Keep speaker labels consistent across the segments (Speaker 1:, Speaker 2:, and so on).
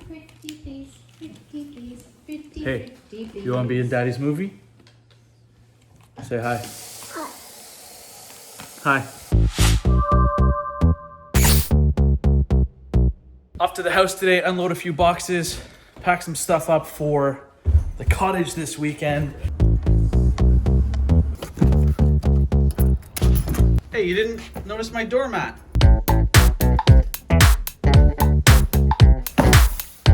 Speaker 1: pretty face, pretty face, pretty,
Speaker 2: Hey,
Speaker 1: pretty face.
Speaker 2: you want to be in Daddy's movie? Say hi. Hi. Off to the house today, unload a few boxes, pack some stuff up for the cottage this weekend. Hey, you didn't notice my doormat?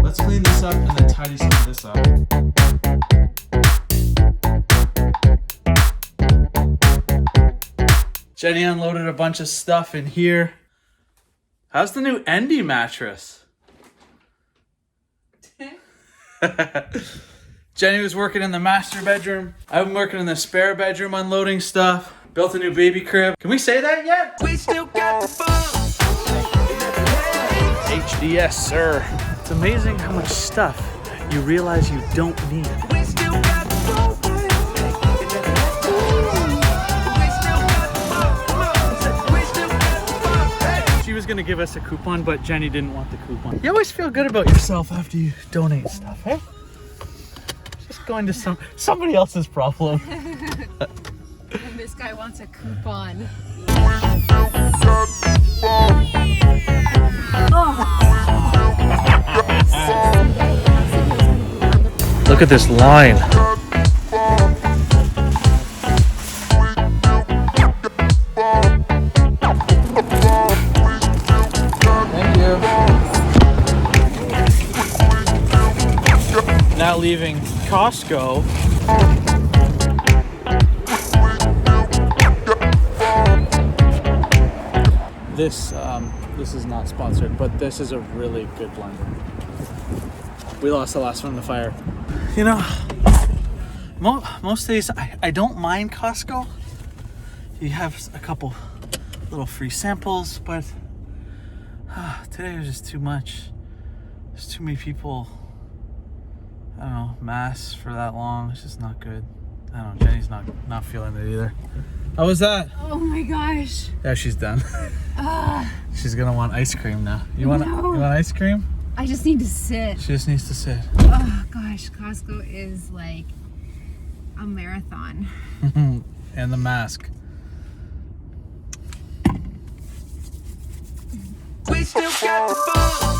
Speaker 2: Let's clean this up and then tidy some of this up. Jenny unloaded a bunch of stuff in here. How's the new Endy mattress? Jenny was working in the master bedroom. I've been working in the spare bedroom unloading stuff. Built a new baby crib. Can we say that yet?
Speaker 3: We still got the fun.
Speaker 2: HDS, sir. It's amazing how much stuff you realize you don't need.
Speaker 3: We still got the fun. We still got the fun. We still got the fun.
Speaker 2: She was gonna give us a coupon, but Jenny didn't want the coupon. You always feel good about yourself after you donate stuff, hey? Just going to somebody else's problem.
Speaker 1: And this guy wants a coupon.
Speaker 2: Look at this line. Thank you. Now leaving Costco. This is not sponsored, but this is a really good blender. We lost the last one in the fire. You know, most days I don't mind Costco. You have a couple little free samples, but today was just too much. There's too many people. I don't know, mass for that long. It's just not good. I don't know, Jenny's not feeling it either. How was that?
Speaker 1: Oh my gosh.
Speaker 2: Yeah, she's done. She's gonna want ice cream now. You want ice cream?
Speaker 1: I just need to sit.
Speaker 2: She just needs to sit.
Speaker 1: Oh gosh, Costco is like a marathon.
Speaker 2: And the mask.
Speaker 3: We still got the fun.